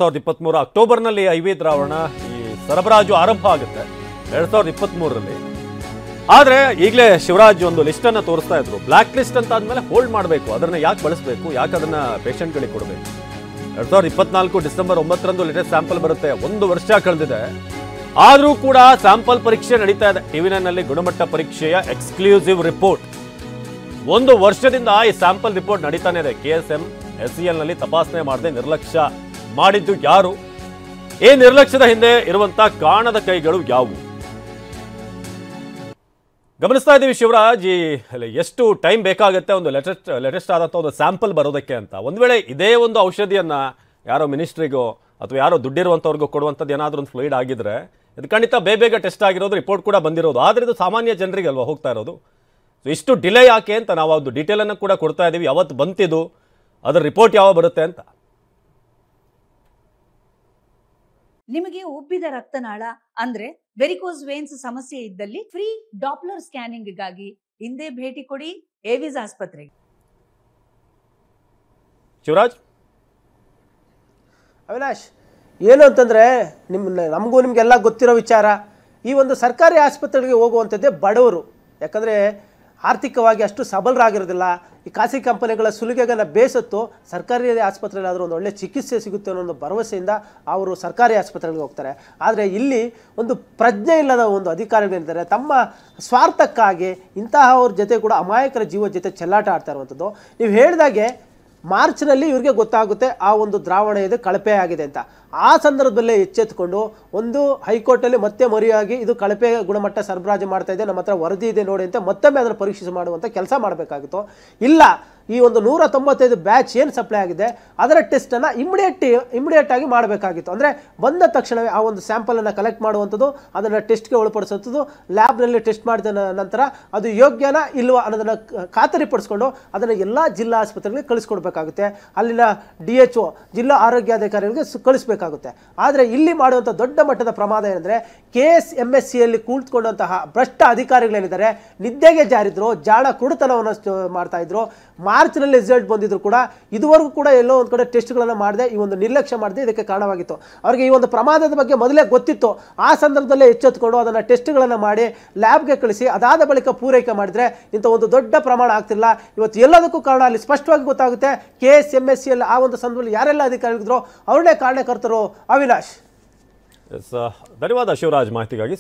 2023 ಅಕ್ಟೋಬರ್ನಲ್ಲಿ ಐವಿ ದ್ರಾವಣ ಈ ಸರಬರಾಜು ಆರಂಭ ಆಗುತ್ತೆ 2023ರಲ್ಲಿ. ಆದರೆ ಈಗಲೇ ಶಿವರಾಜ್ ಒಂದು ಲಿಸ್ಟನ್ನು ತೋರಿಸ್ತಾ ಇದ್ರು. ಬ್ಲ್ಯಾಕ್ ಲಿಸ್ಟ್ ಅಂತ ಆದಮೇಲೆ ಹೋಲ್ಡ್ ಮಾಡಬೇಕು, ಅದನ್ನು ಯಾಕೆ ಬಳಸಬೇಕು, ಯಾಕೆ ಅದನ್ನು ಪೇಷಂಟ್ಗಳಿಗೆ ಕೊಡಬೇಕು. 2024 ಡಿಸೆಂಬರ್ 9ರಂದು ಲೇಟೆಸ್ಟ್ ಸ್ಯಾಂಪಲ್ ಬರುತ್ತೆ. 1 ವರ್ಷ ಕಳೆದಿದೆ, ಆದರೂ ಕೂಡ ಸ್ಯಾಂಪಲ್ ಪರೀಕ್ಷೆ ನಡೀತಾ ಇದೆ. ಟಿವಿ9ನಲ್ಲಿ ಗುಣಮಟ್ಟ ಪರೀಕ್ಷೆಯ ಎಕ್ಸ್ಕ್ಲೂಸಿವ್ ರಿಪೋರ್ಟ್. 1 ವರ್ಷದಿಂದ ಈ ಸ್ಯಾಂಪಲ್ ರಿಪೋರ್ಟ್ ನಡೀತಾನೆ ಇದೆ. KSM SELನಲ್ಲಿ ತಪಾಸಣೆ ಮಾಡದೆ ನಿರ್ಲಕ್ಷ್ಯ ಮಾಡಿದ್ದು ಯಾರು, ಈ ನಿರ್ಲಕ್ಷ್ಯದ ಹಿಂದೆ ಇರುವಂತಹ ಕಾಣದ ಕೈಗಳು ಯಾವುವು ಗಮನಿಸ್ತಾ ಇದ್ದೀವಿ. ಶಿವರಾಜ್, ಎಷ್ಟು ಟೈಮ್ ಬೇಕಾಗುತ್ತೆ ಒಂದು ಲೇಟೆಸ್ಟ್ ಆದಂಥ ಒಂದು ಸ್ಯಾಂಪಲ್ ಬರೋದಕ್ಕೆ ಅಂತ. ಒಂದು ವೇಳೆ ಇದೇ ಒಂದು ಔಷಧಿಯನ್ನ ಯಾರೋ ಮಿನಿಸ್ಟ್ರಿಗೋ ಅಥವಾ ಯಾರೋ ದುಡ್ಡಿರುವಂಥವ್ರಿಗೋ ಕೊಡುವಂಥದ್ದು ಏನಾದರೂ ಒಂದು ಫ್ಲೂಯಿಡ್ ಆಗಿದ್ರೆ ಇದು ಖಂಡಿತ ಬೇಗ ಟೆಸ್ಟ್ ಆಗಿರೋದು, ರಿಪೋರ್ಟ್ ಕೂಡ ಬಂದಿರೋದು. ಆದರೆ ಇದು ಸಾಮಾನ್ಯ ಜನರಿಗೆ ಅಲ್ವಾ ಹೋಗ್ತಾ ಇರೋದು. ಸೊ ಇಷ್ಟು ಡಿಲೇ ಯಾಕೆ ಅಂತ ನಾವು ಅದು ಡೀಟೇಲನ್ನು ಕೂಡ ಕೊಡ್ತಾ ಇದ್ದೀವಿ. ಯಾವತ್ತು ಬಂತಿದ್ದು, ಅದರ ರಿಪೋರ್ಟ್ ಯಾವಾಗ ಬರುತ್ತೆ ಅಂತ. ನಿಮಗೆ ಉಬ್ಬಿದ ರಕ್ತನಾಳ ಅಂದ್ರೆ ವೆರಿಕೋಸ್ ವೇನ್ಸ್ ಸಮಸ್ಯೆ ಇದ್ದಲ್ಲಿ ಫ್ರೀ ಡಾಪ್ಲರ್ ಸ್ಕ್ಯಾನಿಂಗ್ಗಾಗಿ ಹಿಂದೆ ಭೇಟಿ ಕೊಡಿ ಏವಿಸ್ ಆಸ್ಪತ್ರೆಗೆ. ಶಿವರಾಜ್, ಅವಿನಾಶ್, ಏನು ಅಂತಂದರೆ ನಮಗೂ ನಿಮಗೆಲ್ಲ ಗೊತ್ತಿರೋ ವಿಚಾರ, ಈ ಒಂದು ಸರ್ಕಾರಿ ಆಸ್ಪತ್ರೆಗಳಿಗೆ ಹೋಗುವಂಥದ್ದೇ ಬಡವರು. ಯಾಕಂದರೆ ಆರ್ಥಿಕವಾಗಿ ಅಷ್ಟು ಸಬಲರಾಗಿರೋದಿಲ್ಲ. ಈ ಖಾಸಗಿ ಕಂಪನಿಗಳ ಸುಲಿಗೆಗನ್ನು ಬೇಸತ್ತು ಸರ್ಕಾರಿ ಆಸ್ಪತ್ರೆಗಳಾದರೂ ಒಂದು ಒಳ್ಳೆಯ ಚಿಕಿತ್ಸೆ ಸಿಗುತ್ತೆ ಅನ್ನೋ ಒಂದು ಭರವಸೆಯಿಂದ ಅವರು ಸರ್ಕಾರಿ ಆಸ್ಪತ್ರೆಗಳಿಗೆ ಹೋಗ್ತಾರೆ. ಆದರೆ ಇಲ್ಲಿ ಒಂದು ಪ್ರಜ್ಞೆ ಇಲ್ಲದ ಒಂದು ಅಧಿಕಾರಿಗಳಿದ್ದಾರೆ, ತಮ್ಮ ಸ್ವಾರ್ಥಕ್ಕಾಗಿ ಇಂತಹವ್ರ ಜೊತೆ ಕೂಡ ಅಮಾಯಕರ ಜೀವದ ಜೊತೆ ಚೆಲ್ಲಾಟ ಆಡ್ತಾ ಇರುವಂಥದ್ದು. ನೀವು ಹೇಳಿದಾಗೆ ಮಾರ್ಚ್ನಲ್ಲಿ ಇವ್ರಿಗೆ ಗೊತ್ತಾಗುತ್ತೆ ಆ ಒಂದು ದ್ರಾವಣ ಇದು ಕಳಪೆ ಆಗಿದೆ ಅಂತ. ಆ ಸಂದರ್ಭದಲ್ಲೇ ಎಚ್ಚೆತ್ತುಕೊಂಡು ಒಂದು ಹೈಕೋರ್ಟಲ್ಲಿ ಮತ್ತೆ ಮರಿಯಾಗಿ ಇದು ಕಳಪೆ ಗುಣಮಟ್ಟ ಸರಬರಾಜು ಮಾಡ್ತಾ ಇದೆ, ನಮ್ಮ ಹತ್ರ ವರದಿ ಇದೆ ನೋಡಿ ಅಂತ ಮತ್ತೊಮ್ಮೆ ಅದನ್ನು ಪರೀಕ್ಷೆ ಮಾಡುವಂಥ ಕೆಲಸ ಮಾಡಬೇಕಾಗಿತ್ತು. ಇಲ್ಲ, ಈ ಒಂದು 195 ಬ್ಯಾಚ್ ಏನು ಸಪ್ಲೈ ಆಗಿದೆ ಅದರ ಟೆಸ್ಟನ್ನು ಇಮಿಡಿಯೇಟ್ ಆಗಿ ಮಾಡಬೇಕಾಗಿತ್ತು. ಅಂದರೆ ಬಂದ ತಕ್ಷಣವೇ ಆ ಒಂದು ಸ್ಯಾಂಪಲನ್ನು ಕಲೆಕ್ಟ್ ಮಾಡುವಂಥದ್ದು, ಅದನ್ನು ಟೆಸ್ಟ್ಗೆ ಒಳಪಡಿಸುವಂಥದ್ದು, ಲ್ಯಾಬ್ನಲ್ಲಿ ಟೆಸ್ಟ್ ಮಾಡಿದ ನಂತರ ಅದು ಯೋಗ್ಯನಾ ಇಲ್ವಾ ಅನ್ನೋದನ್ನು ಖಾತರಿಪಡಿಸ್ಕೊಂಡು ಅದನ್ನು ಎಲ್ಲ ಜಿಲ್ಲಾ ಆಸ್ಪತ್ರೆಗಳಿಗೆ ಕಳಿಸ್ಕೊಡ್ಬೇಕಾಗುತ್ತೆ. ಅಲ್ಲಿನ DHO ಜಿಲ್ಲಾ ಆರೋಗ್ಯಾಧಿಕಾರಿಗಳಿಗೆ ಕಳಿಸ್ಬೇಕಾಗುತ್ತೆ. ಆದರೆ ಇಲ್ಲಿ ಮಾಡುವಂಥ ದೊಡ್ಡ ಮಟ್ಟದ ಪ್ರಮಾದ ಏನಂದರೆ KSMSCಯಲ್ಲಿ ಕೂತ್ಕೊಂಡಂತಹ ಭ್ರಷ್ಟ ಅಧಿಕಾರಿಗಳೇನಿದ್ದಾರೆ ನಿದ್ದೆಗೆ ಜಾರಿದ್ರು, ಜಾಣ ಕುರುತನವನ್ನು ಮಾಡ್ತಾ ಇದ್ರು. ಮಾರ್ಚ್ನಲ್ಲಿ ರಿಸಲ್ಟ್ ಬಂದಿದ್ರು ಕೂಡ ಇದುವರೆಗೂ ಕೂಡ ಎಲ್ಲೋ ಒಂದು ಕಡೆ ಟೆಸ್ಟ್ಗಳನ್ನು ಮಾಡದೆ ಈ ಒಂದು ನಿರ್ಲಕ್ಷ್ಯ ಮಾಡದೆ ಇದಕ್ಕೆ ಕಾರಣವಾಗಿತ್ತು. ಅವರಿಗೆ ಈ ಒಂದು ಪ್ರಮಾದದ ಬಗ್ಗೆ ಮೊದಲೇ ಗೊತ್ತಿತ್ತು. ಆ ಸಂದರ್ಭದಲ್ಲೇ ಎಚ್ಚೆತ್ತುಕೊಂಡು ಅದನ್ನು ಟೆಸ್ಟ್ಗಳನ್ನು ಮಾಡಿ ಲ್ಯಾಬ್ಗೆ ಕಳಿಸಿ ಅದಾದ ಬಳಿಕ ಪೂರೈಕೆ ಮಾಡಿದರೆ ಇಂಥ ಒಂದು ದೊಡ್ಡ ಪ್ರಮಾಣ ಆಗ್ತಿಲ್ಲ. ಇವತ್ತು ಎಲ್ಲದಕ್ಕೂ ಕಾರಣ ಅಲ್ಲಿ ಸ್ಪಷ್ಟವಾಗಿ ಗೊತ್ತಾಗುತ್ತೆ. KSMSCಯಲ್ಲಿ ಆ ಒಂದು ಸಂದರ್ಭದಲ್ಲಿ ಯಾರೆಲ್ಲ ಅಧಿಕಾರಿಗಳಿದ್ರು ಅವ್ರನ್ನೇ ಕಾರಣಕರ್ತರು. ಅವಿನಾಶ್, ಧನ್ಯವಾದ ಶಿವರಾಜ್ ಮಾಹಿತಿಗಾಗಿ.